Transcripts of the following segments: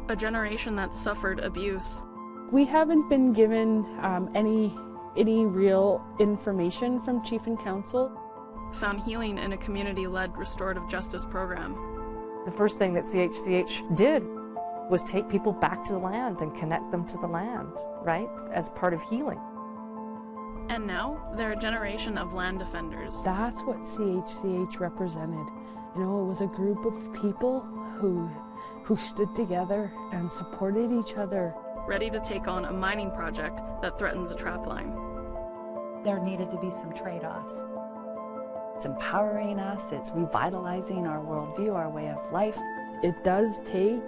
a generation that suffered abuse. We haven't been given any real information from Chief and Council. Found healing in a community-led restorative justice program. The first thing that CHCH did was take people back to the land and connect them to the land, right, as part of healing. And now, they're a generation of land defenders. That's what CHCH represented. You know, it was a group of people who stood together and supported each other. Ready to take on a mining project that threatens a trapline. There needed to be some trade-offs. It's empowering us, it's revitalizing our worldview, our way of life. It does take,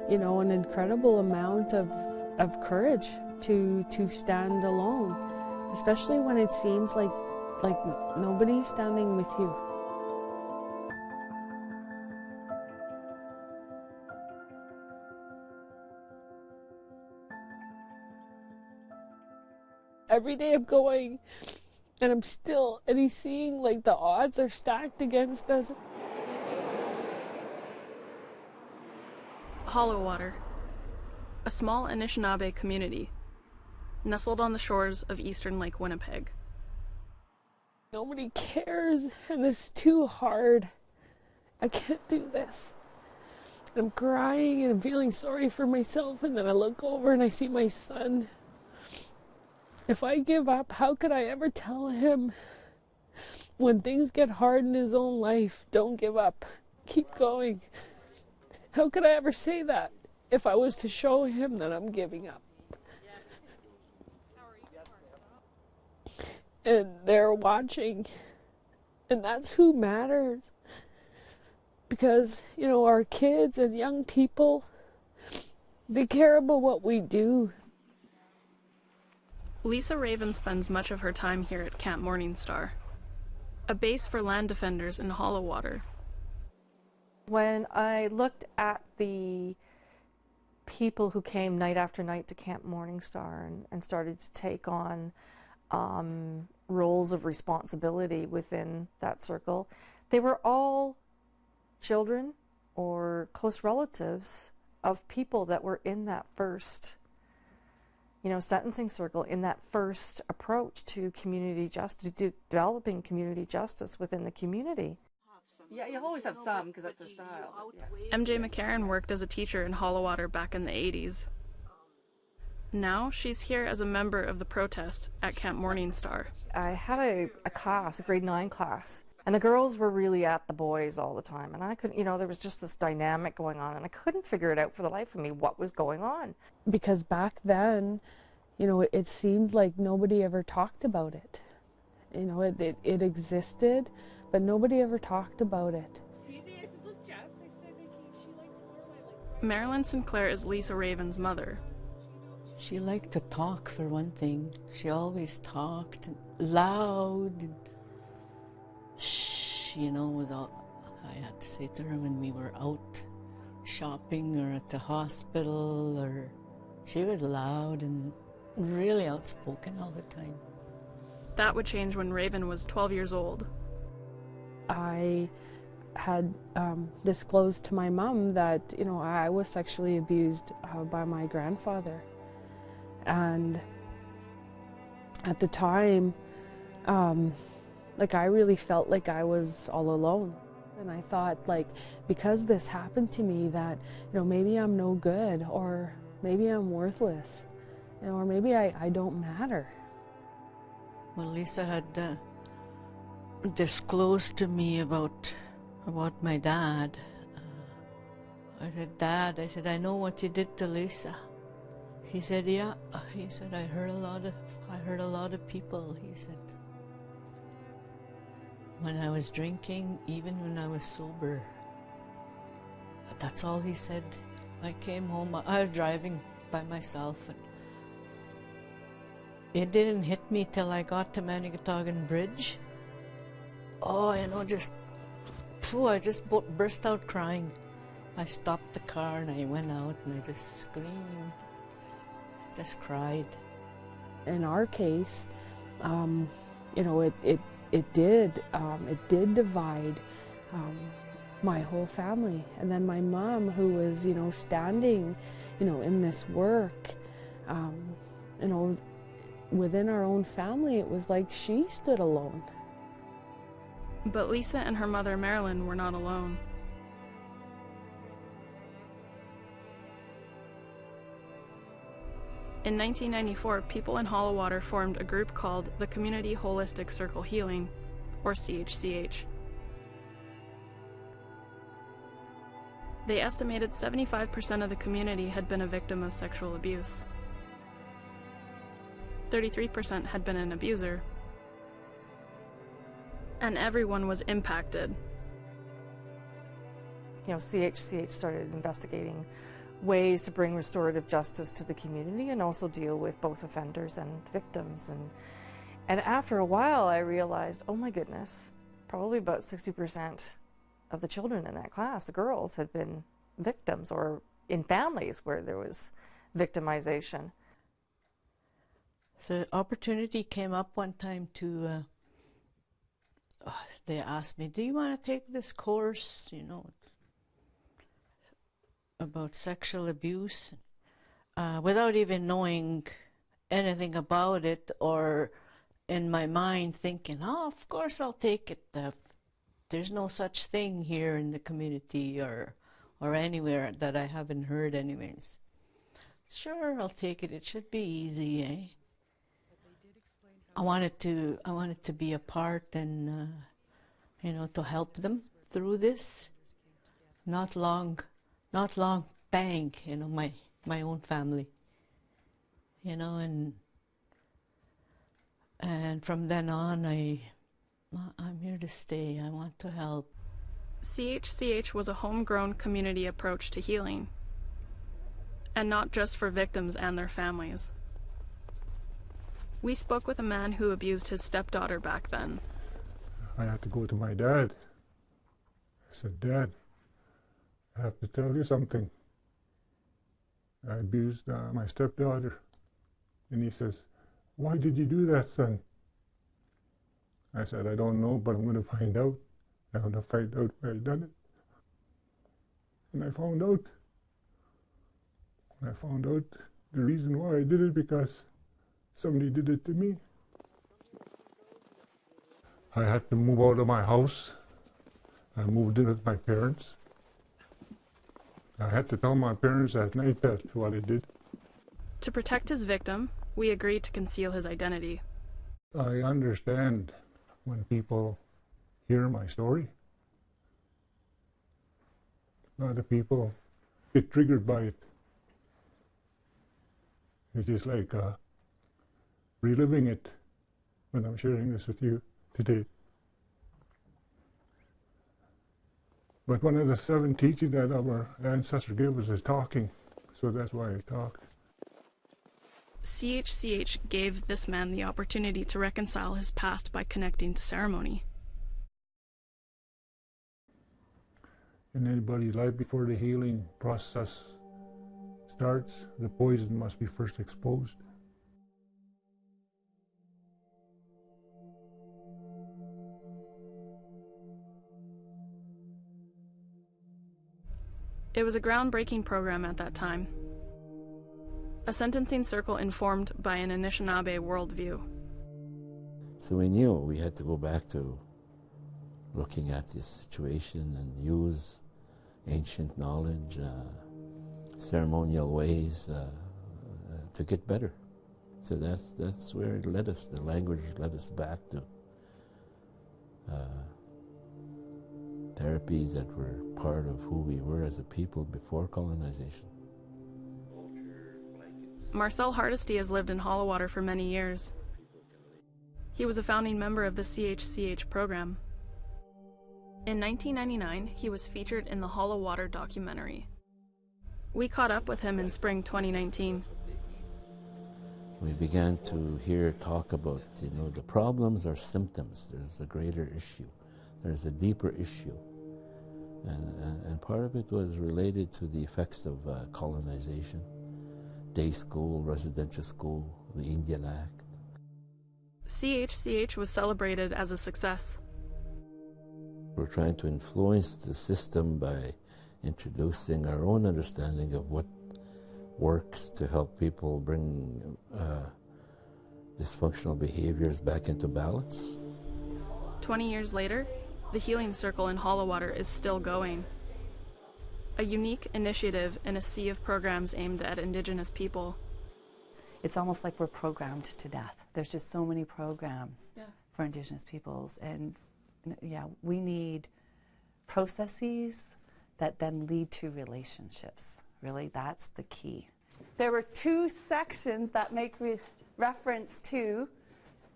you know, an incredible amount of courage to stand alone, especially when it seems like nobody's standing with you. Every day I'm going, and he's seeing like the odds are stacked against us. Hollow Water, a small Anishinaabe community, nestled on the shores of eastern Lake Winnipeg. Nobody cares, and this is too hard. I can't do this. I'm crying and I'm feeling sorry for myself, and then I look over and I see my son. If I give up, how could I ever tell him when things get hard in his own life, don't give up, keep going? How could I ever say that if I was to show him that I'm giving up? And they're watching, and that's who matters. Because, you know, our kids and young people, they care about what we do. Lisa Raven spends much of her time here at Camp Morningstar, a base for land defenders in Hollow Water. When I looked at the people who came night after night to Camp Morningstar and started to take on roles of responsibility within that circle, they were all children or close relatives of people that were in that first, you know, sentencing circle, in that first approach to community justice, to developing community justice within the community. Yeah, you always have some because that's their style. Yeah. MJ McCarran worked as a teacher in Hollow Water back in the 80s. Now she's here as a member of the protest at Camp Morningstar. I had a class, a grade 9 class, and the girls were really at the boys all the time, and I couldn't, you know, there was just this dynamic going on, and I couldn't figure it out for the life of me what was going on. Because back then, you know, it seemed like nobody ever talked about it. You know, it existed, but nobody ever talked about it. Marilyn Sinclair is Lisa Raven's mother. She liked to talk, for one thing. She always talked loud. And shh, you know, was all I had to say to her when we were out shopping or at the hospital, or she was loud and really outspoken all the time. That would change when Raven was 12 years old. I had disclosed to my mom that, you know, I was sexually abused by my grandfather. And at the time, like, I really felt like I was all alone. And I thought, like, because this happened to me, that, you know, maybe I'm no good, or maybe I'm worthless, you know, or maybe I don't matter. Well, Lisa had disclosed to me about my dad. I said, Dad, I know what you did to Lisa. He said, yeah. He said, I heard a lot of people. He said, when I was drinking, even when I was sober. That's all he said. I came home, I was driving by myself, and it didn't hit me till I got to Manigataugan Bridge. Oh, you know, I just burst out crying. I stopped the car and I went out and I just screamed, just cried. In our case, you know, it did divide my whole family. And then my mom, who was, standing, in this work, within our own family, it was like she stood alone. But Lisa and her mother Marilyn were not alone. In 1994, people in Hollowater formed a group called the Community Holistic Circle Healing, or CHCH. They estimated 75% of the community had been a victim of sexual abuse. 33% had been an abuser. And everyone was impacted. CHCH started investigating ways to bring restorative justice to the community and also deal with both offenders and victims. And after a while, I realized, oh my goodness, probably about 60% of the children in that class, the girls, had been victims or in families where there was victimization. The opportunity came up one time to, they asked me, do you want to take this course, about sexual abuse, without even knowing anything about it, or in my mind thinking, oh, of course I'll take it. There's no such thing here in the community or anywhere that I haven't heard anyways. Sure, I'll take it. It should be easy, eh? I wanted to be a part and, to help them through this. Not long, bang, my own family, and from then on, I'm here to stay. I want to help. CHCH was a homegrown community approach to healing, and not just for victims and their families. We spoke with a man who abused his stepdaughter back then. I had to go to my dad. I said, Dad, I have to tell you something. I abused my stepdaughter. And he says, why did you do that, son? I said, I don't know, but I'm going to find out. I'm going to find out why I done it. And I found out. I found out the reason why I did it, because somebody did it to me. I had to move out of my house. I moved in with my parents. I had to tell my parents at night that's what I did. To protect his victim, we agreed to conceal his identity. I understand when people hear my story. A lot of people get triggered by it. It's just like reliving it when I'm sharing this with you today. But one of the 7 teachings that our ancestor gave us is talking, so that's why I talked. CHCH gave this man the opportunity to reconcile his past by connecting to ceremony. In anybody's life, before the healing process starts, the poison must be first exposed. It was a groundbreaking program at that time. A sentencing circle informed by an Anishinaabe worldview. So we knew we had to go back to looking at this situation and use ancient knowledge, ceremonial ways to get better. So that's where it led us. The language led us back to therapies that were part of who we were as a people before colonization. Marcel Hardesty has lived in Hollowater for many years. He was a founding member of the CHCH program. In 1999, he was featured in the Hollowater documentary. We caught up with him in spring 2019. We began to hear talk about, the problems are symptoms. There's a greater issue. There's a deeper issue. And part of it was related to the effects of colonization, day school, residential school, the Indian Act. CHCH was celebrated as a success. We're trying to influence the system by introducing our own understanding of what works to help people bring dysfunctional behaviors back into balance. 20 years later, the Healing Circle in Hollowater is still going. A unique initiative in a sea of programs aimed at Indigenous people. It's almost like we're programmed to death. There's just so many programs for Indigenous peoples, and yeah, we need processes that then lead to relationships. Really, that's the key. There were two sections that make reference to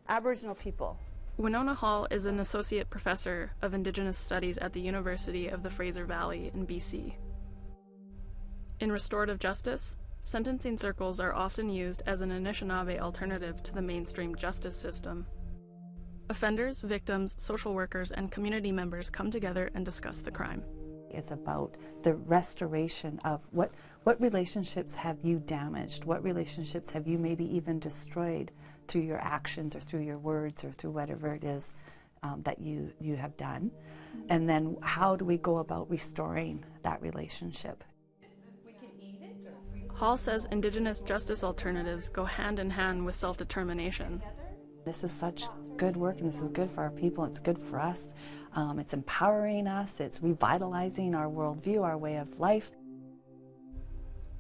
Aboriginal people. Winona Hall is an associate professor of Indigenous Studies at the University of the Fraser Valley in BC. In restorative justice, sentencing circles are often used as an Anishinaabe alternative to the mainstream justice system. Offenders, victims, social workers, and community members come together and discuss the crime. It's about the restoration of what relationships have you damaged, what relationships have you maybe even destroyed through your actions or through your words or through whatever it is that you have done. And then how do we go about restoring that relationship? Hall says Indigenous justice alternatives go hand in hand with self-determination. This is such good work, and this is good for our people, it's good for us. It's empowering us, it's revitalizing our worldview, our way of life.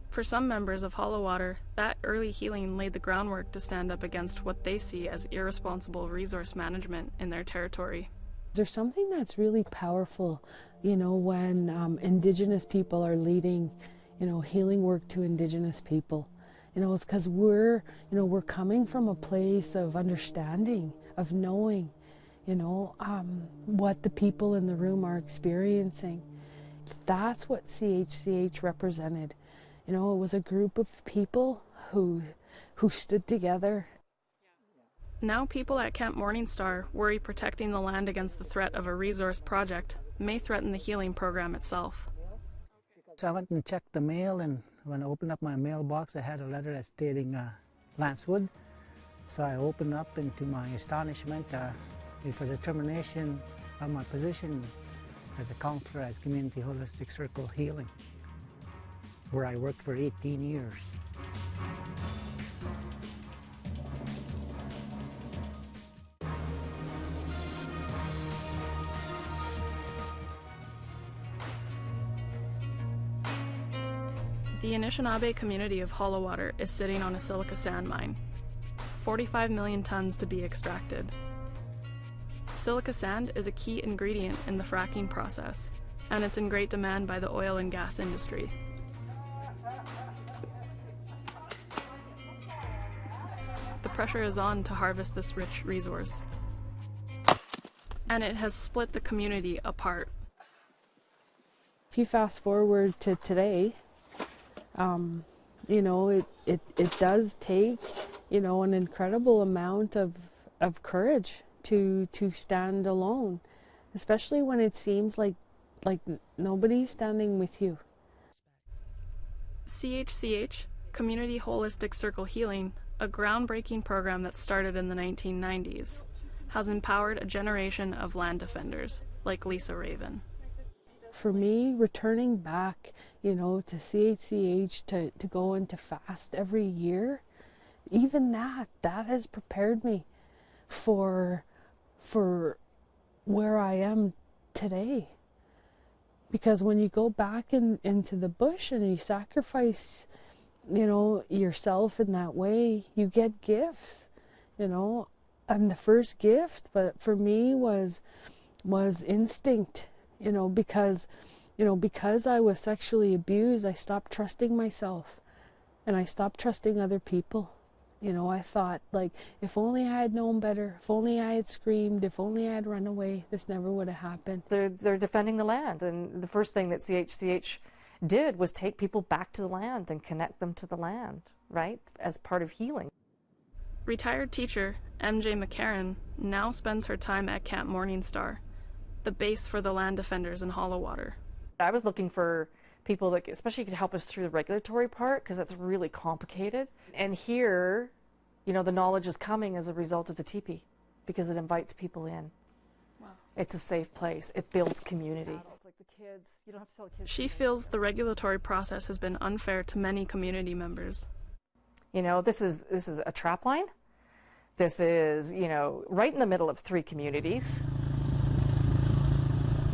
For some members of Hollowater, that early healing laid the groundwork to stand up against what they see as irresponsible resource management in their territory. There's something that's really powerful, you know, when Indigenous people are leading, you know, healing work to Indigenous people. You know, it's because we're coming from a place of understanding, of knowing, you know, what the people in the room are experiencing. That's what CHCH represented. You know, it was a group of people who stood together. Now people at Camp Morningstar worry protecting the land against the threat of a resource project may threaten the healing program itself. So I went and checked the mail, and when I opened up my mailbox, I had a letter that's stating Lancewood. So I opened up, and to my astonishment, it was a termination of my position as a counselor at Community Holistic Circle Healing, where I worked for 18 years. The Anishinaabe community of Hollowater is sitting on a silica sand mine. 45 million tons to be extracted. Silica sand is a key ingredient in the fracking process, and it's in great demand by the oil and gas industry. The pressure is on to harvest this rich resource, and it has split the community apart. If you fast forward to today, you know, it does take, you know, an incredible amount of courage to stand alone, especially when it seems like nobody's standing with you. CHCH, Community Holistic Circle Healing, a groundbreaking program that started in the 1990s, has empowered a generation of land defenders like Lisa Raven. For me, returning back, you know, to CHCH, to go into fast every year, even that has prepared me for where I am today. Because when you go back into the bush and you sacrifice, you know, yourself in that way, you get gifts, you know. And the first gift, but for me was instinct, you know, because I was sexually abused, I stopped trusting myself and I stopped trusting other people. You know, I thought, like, if only I had known better, if only I had screamed, if only I had run away, this never would have happened. They're defending the land, and the first thing that CHCH did was take people back to the land and connect them to the land, right, as part of healing. Retired teacher MJ McCarran now spends her time at Camp Morningstar, the base for the land defenders in Hollowater. I was looking for people that especially could help us through the regulatory part, because that's really complicated. And here, you know, the knowledge is coming as a result of the teepee, because it invites people in. Wow. It's a safe place. It builds community. Like the kids, you don't have to tell kids. She feels the regulatory process has been unfair to many community members. You know, this is a trap line. This is, you know, right in the middle of 3 communities.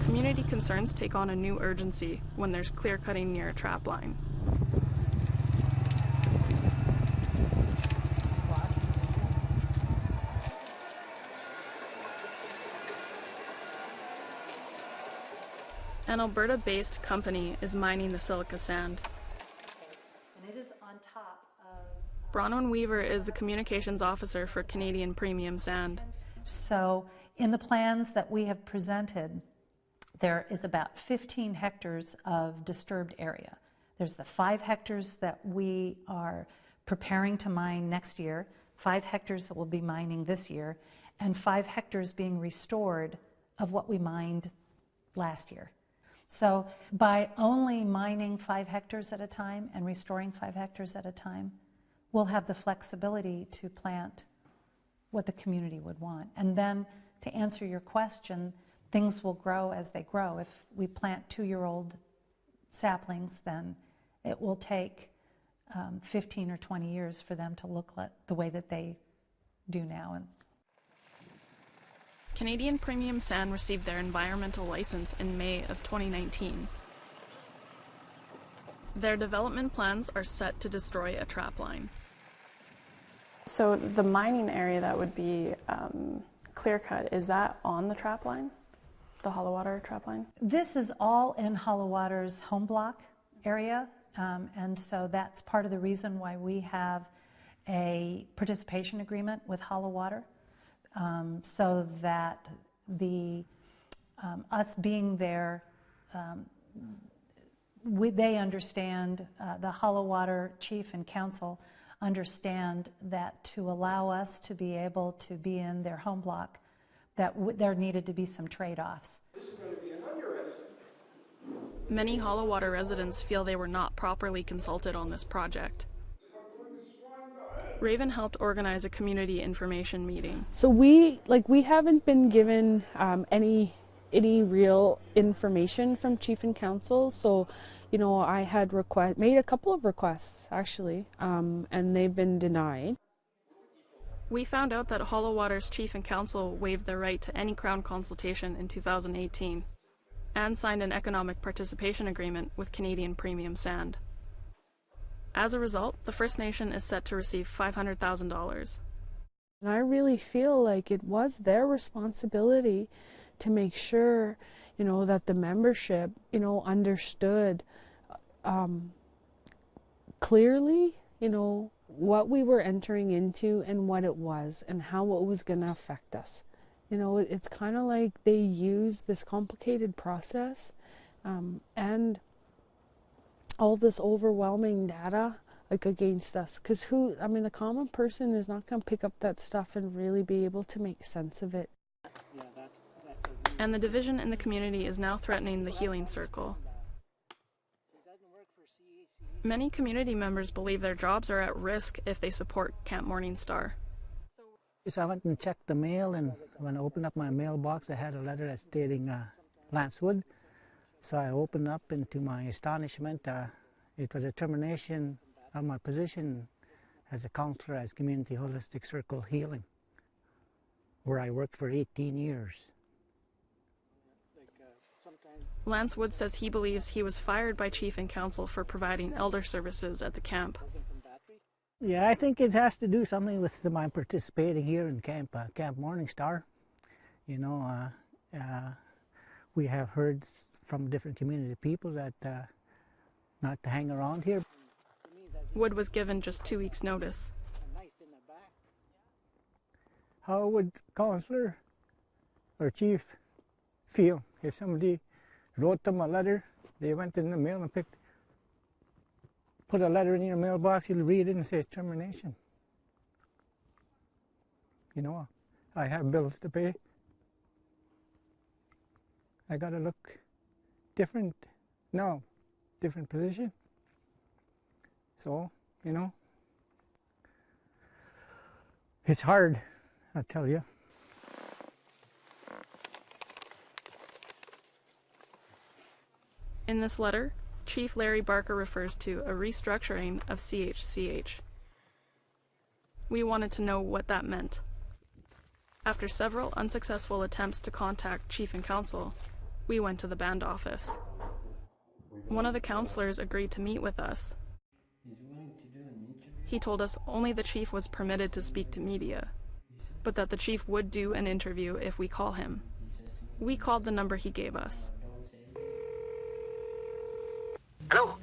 Community concerns take on a new urgency when there's clear cutting near a trap line. An Alberta-based company is mining the silica sand. And it is on top of... Bronwyn Weaver is the communications officer for Canadian Premium Sand. So in the plans that we have presented, there is about 15 hectares of disturbed area. There's the 5 hectares that we are preparing to mine next year, 5 hectares that we'll be mining this year, and 5 hectares being restored of what we mined last year. So by only mining 5 hectares at a time and restoring 5 hectares at a time, we'll have the flexibility to plant what the community would want. And then to answer your question, things will grow as they grow. If we plant 2-year-old saplings, then it will take 15 or 20 years for them to look like the way that they do now. Canadian Premium Sand received their environmental license in May of 2019. Their development plans are set to destroy a trap line. So the mining area that would be clear cut, is that on the trap line? The hollow water trap line? This is all in Hollow Water's home block area, and so that's part of the reason why we have a participation agreement with Hollow Water. So that us being there, they understand, the Hollow Water chief and council understand that to allow us to be able to be in their home block, that there needed to be some trade-offs. Many Hollow Water residents feel they were not properly consulted on this project. Raven helped organize a community information meeting. So we haven't been given any real information from Chief and Council. So, you know, I had made a couple of requests actually, and they've been denied. We found out that Hollow Water's Chief and Council waived their right to any Crown consultation in 2018 and signed an economic participation agreement with Canadian Premium Sand. As a result, the First Nation is set to receive $500,000. And I really feel like it was their responsibility to make sure, you know, that the membership, you know, understood clearly, you know, what we were entering into and what it was and how it was going to affect us. You know, it's kind of like they use this complicated process and all this overwhelming data like against us, because the common person is not going to pick up that stuff and really be able to make sense of it. And the division in the community is now threatening the healing circle. Many community members believe their jobs are at risk if they support Camp Morningstar. So I went and checked the mail, and when I opened up my mailbox, I had a letter stating Lance Wood. So I opened up, and to my astonishment, it was a termination of my position as a counselor at Community Holistic Circle Healing, where I worked for 18 years. Lance Wood says he believes he was fired by Chief and Council for providing elder services at the camp. Yeah, I think it has to do something with my participating here in Camp Morningstar. You know, we have heard from different community people that not to hang around here. Wood was given just 2 weeks' notice. How would counselor or chief feel if somebody wrote them a letter, they went in the mail and put a letter in your mailbox, you'll read it and say termination? You know, I have bills to pay. I gotta look different now, different position. So, you know, it's hard, I tell you. In this letter, Chief Larry Barker refers to a restructuring of CHCH. We wanted to know what that meant. After several unsuccessful attempts to contact Chief and Council, we went to the band office. One of the counselors agreed to meet with us. He told us only the chief was permitted to speak to media, but that the chief would do an interview if we call him. We called the number he gave us. Hello.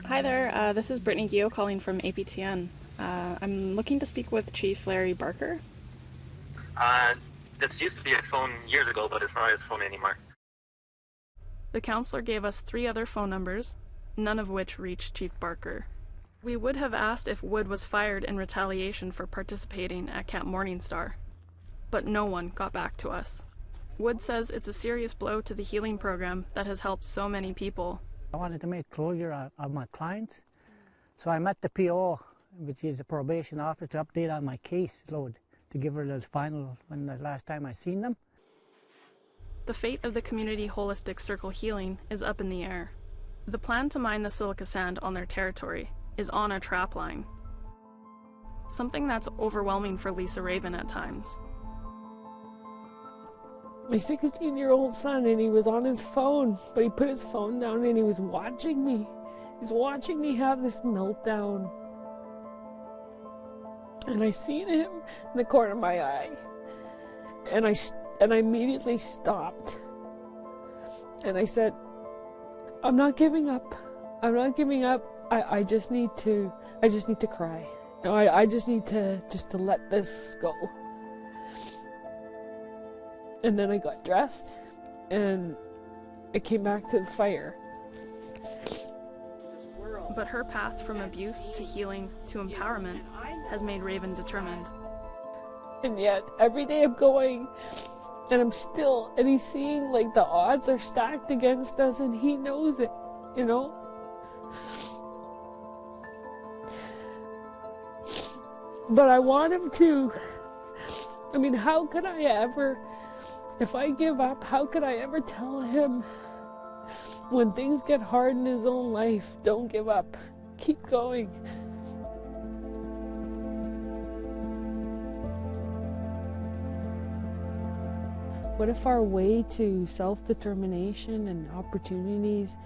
Hi there, this is Brittany Gio calling from APTN. I'm looking to speak with Chief Larry Barker. This used to be his phone years ago, but it's not his phone anymore. The counselor gave us 3 other phone numbers, none of which reached Chief Barker. We would have asked if Wood was fired in retaliation for participating at Camp Morningstar, but no one got back to us. Wood says it's a serious blow to the healing program that has helped so many people. I wanted to make closure of my clients, so I met the PO, which is the probation officer, to update on my case load, to give her the final when the last time I seen them. The fate of the community holistic circle healing is up in the air. The plan to mine the silica sand on their territory is on a trap line. Something that's overwhelming for Lisa Raven at times. My 16-year-old son, and he was on his phone, but he put his phone down and he was watching me. He's watching me have this meltdown. And I seen him in the corner of my eye. And I immediately stopped. And I said, I'm not giving up. I'm not giving up. I just need to cry. You know, I just need to let this go. And then I got dressed and I came back to the fire. But her path from abuse to healing to empowerment has made Raven determined. And yet every day I'm going and and he's seeing like the odds are stacked against us and he knows it, you know? But I want him to, how could I ever, if I give up, how could I ever tell him when things get hard in his own life, don't give up, keep going. What if our way to self-determination and opportunities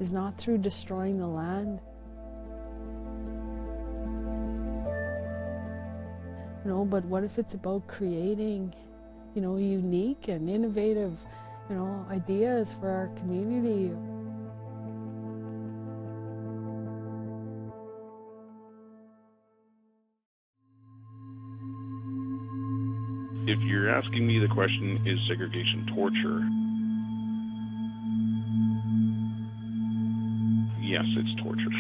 is not through destroying the land? But what if it's about creating, unique and innovative, ideas for our community? If you're asking me the question, is segregation torture? Yes, it's torture.